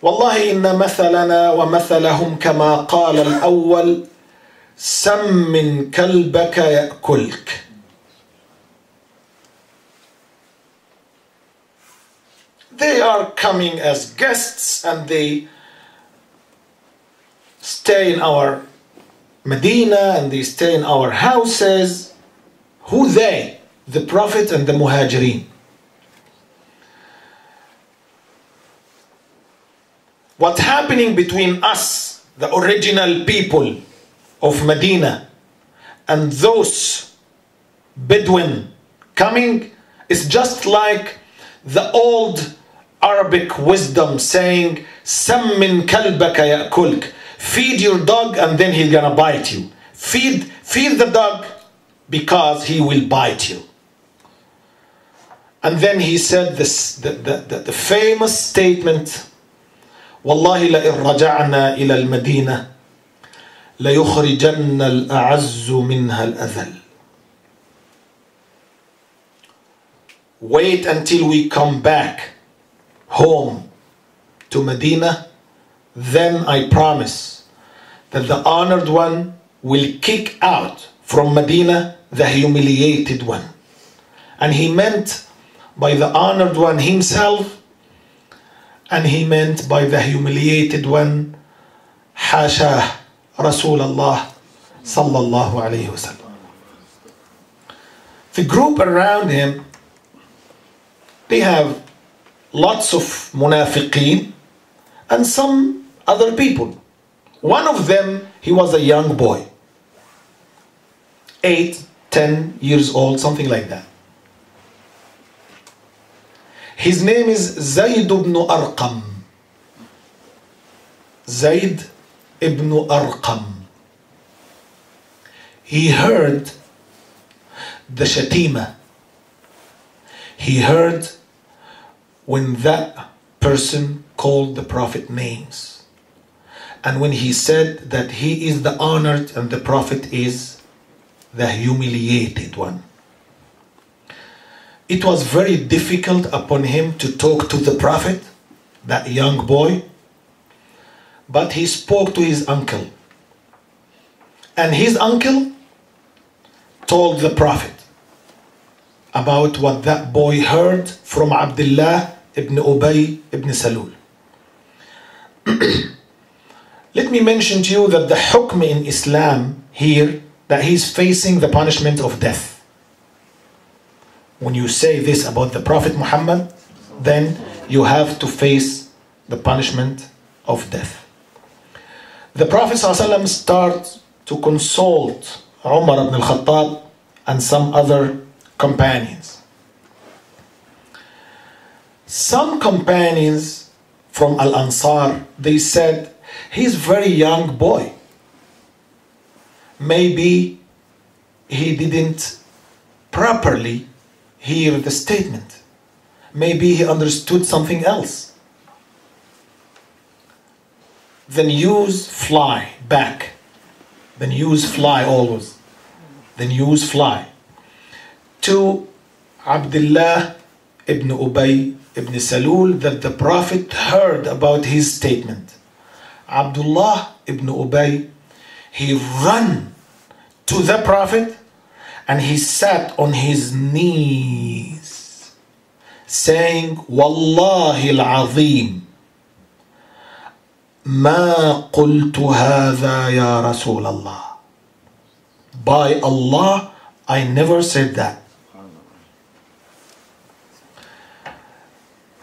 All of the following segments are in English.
والله إن مثلنا ومثلهم كما قال الأول سم كلبك يأكلك. They are coming as guests and they stay in our Medina and they stay in our houses. Who they? The Prophet and the Muhajirin. What's happening between us, the original people of Medina, and those Bedouin coming is just like the old Arabic wisdom saying, "Sammin kalbaka ya'kulk." Feed your dog and then he's gonna bite you. Feed the dog because he will bite you. And then he said this, the famous statement, والله لئن رجعنا إلى المدينة ليخرجن الأعز منها الأذل. Wait until we come back home to Medina, then I promise that the honored one will kick out from Medina the humiliated one. And he meant by the honored one himself, and he meant by the humiliated one حاشاه رسول الله صلى الله عليه وسلم. The group around him, they have lots of munafiqeen and some other people. One of them, he was a young boy, 8, 10 years old, something like that. His name is Zayd ibn Arqam. Zayd ibn Arqam. He heard the shatima. He heard when that person called the Prophet names. And when he said that he is the honored and the Prophet is the humiliated one. It was very difficult upon him to talk to the Prophet, that young boy. But he spoke to his uncle. And his uncle told the Prophet about what that boy heard from Abdullah ibn Ubay ibn Salul. Let me mention to you that the hukm in Islam here, that he's facing the punishment of death. When you say this about the Prophet Muhammad, then you have to face the punishment of death. The Prophet ﷺ starts to consult Umar ibn al-Khattab and some other companions. Some companions from Al-Ansar, they said, he's a very young boy. Maybe he didn't properly hear the statement. Maybe he understood something else. The news fly back. The news fly always. The news fly to Abdullah ibn Ubay ibn Salul that the Prophet heard about his statement. Abdullah ibn Ubay, he ran to the Prophet and he sat on his knees saying, Wallahi al-Azim, ma qultu hadha ya Rasul Allah. By Allah, I never said that.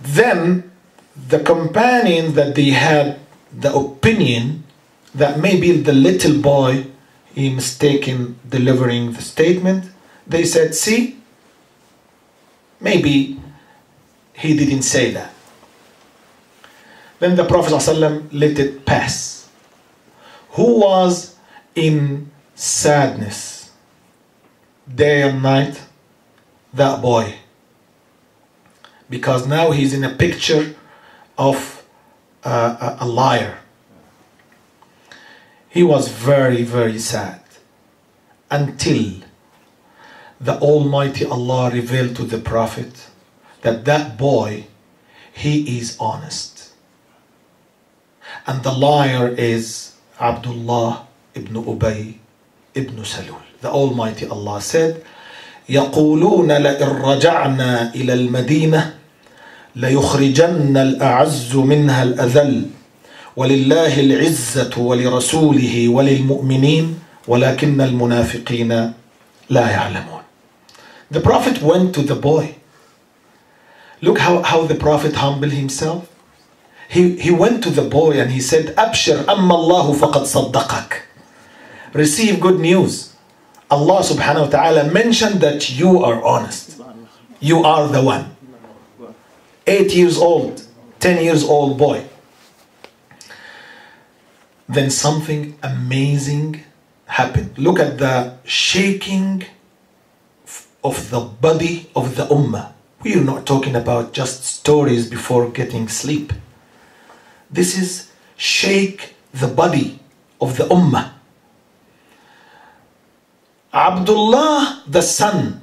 Then the companions that they had the opinion that maybe the little boy he mistaken delivering the statement, they said, see, maybe he didn't say that. Then the Prophet ﷺ let it pass. Who was in sadness day and night? That boy. Because now he's in a picture of a liar. He was very, very sad until the Almighty Allah revealed to the Prophet that that boy, he is honest. And the liar is Abdullah ibn Ubay ibn Salul. The Almighty Allah said, يقولون لئن رجعنا إلى المدينة ليخرجن الأعز منها الأذل ولله العزة ولرسوله وللمؤمنين ولكن المنافقين لا يعلمون. The Prophet went to the boy. Look how the Prophet humbled himself. He went to the boy and he said, أبشر أما الله فقد صدقك. Receive good news. Allah subhanahu wa ta'ala mentioned that you are honest. You are the one. 8 years old, 10 years old boy. Then something amazing happened. Look at the shaking of the body of the ummah. We are not talking about just stories before getting sleep. This is shake the body of the ummah. Abdullah, the son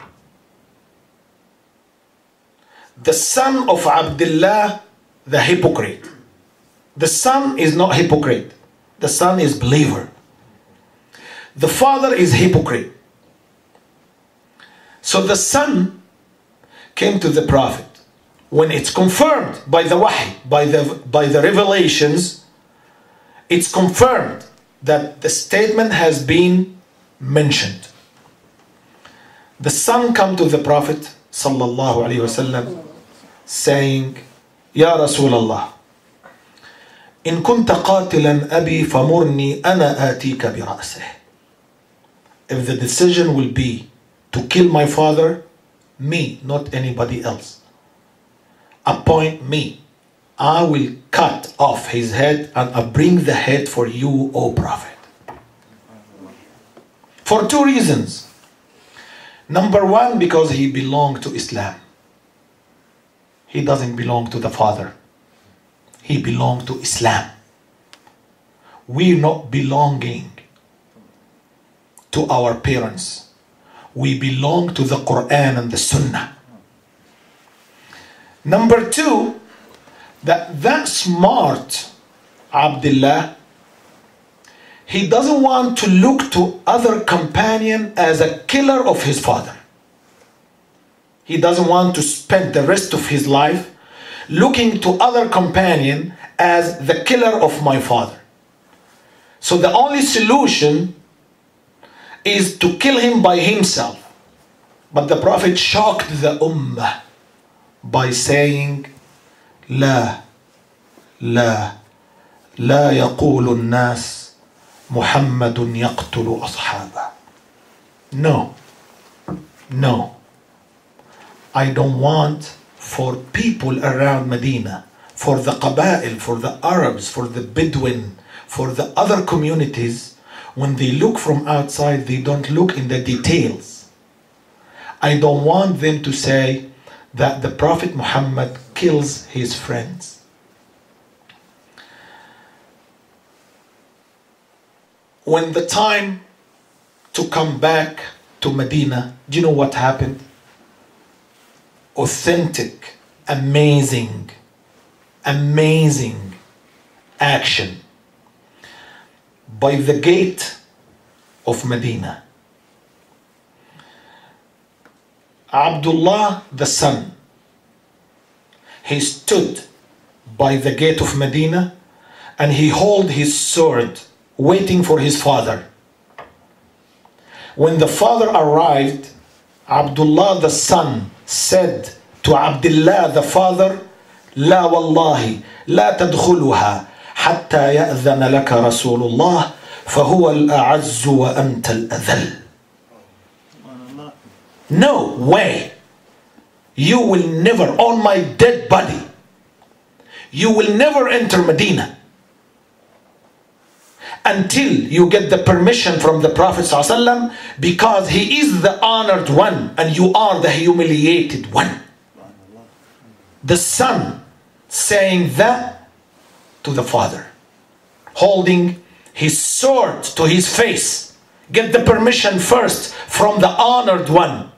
of Abdullah, the hypocrite. The son is not hypocrite. The son is believer. The father is hypocrite. So the son came to the Prophet. When it's confirmed by the wahy, by the revelations, it's confirmed that the statement has been mentioned. The son come to the Prophet sallallahu alaihi wasallam saying, Ya Rasulullah, in kunta qatilan abi famurni ana atika bi ra'sih. If the decision will be to kill my father, me, not anybody else, appoint me. I will cut off his head and I bring the head for you, O Prophet. For two reasons. Number one, because he belonged to Islam. He doesn't belong to the father. He belonged to Islam. We're not belonging to our parents. We belong to the Quran and the Sunnah. Number two, that smart Abdullah, he doesn't want to look to other companion as a killer of his father. He doesn't want to spend the rest of his life looking to other companion as the killer of my father. So the only solution is to kill him by himself. But the Prophet shocked the ummah by saying, لا لا لا يقول الناس محمد يقتل أصحابه. No, no. I don't want for people around Medina, for the Qaba'il, for the Arabs, for the Bedouin, for the other communities, when they look from outside, they don't look in the details. I don't want them to say that the Prophet Muhammad kills his friends. When the time to come back to Medina, do you know what happened? Authentic, amazing action. By the gate of Medina, Abdullah the son, he stood by the gate of Medina and he held his sword waiting for his father. When the father arrived, Abdullah the son said to Abdullah the father, لا والله لا تدخلها حتى يأذن لك رسول الله فهو الأعز وأنت الأذل. No way. You will never, on my dead body, you will never enter Medina until you get the permission from the Prophet ﷺ, because he is the honored one and you are the humiliated one. The son saying that to the father, holding his sword to his face. Get the permission first from the honored one,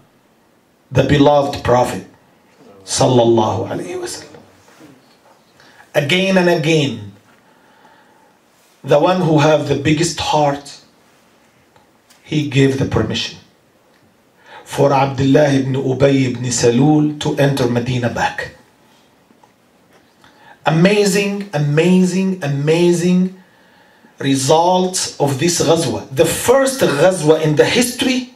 the beloved Prophet sallallahu alaihi wasallam. Again and again, the one who have the biggest heart, he gave the permission for Abdullah ibn Ubay ibn Salul to enter Medina back. Amazing, amazing, amazing results of this ghazwa. The first ghazwa in the history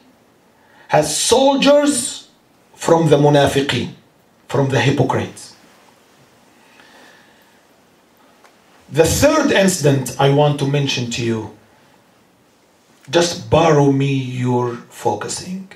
has soldiers from the munafiqeen, from the hypocrites. The third incident I want to mention to you, just borrow me your focusing.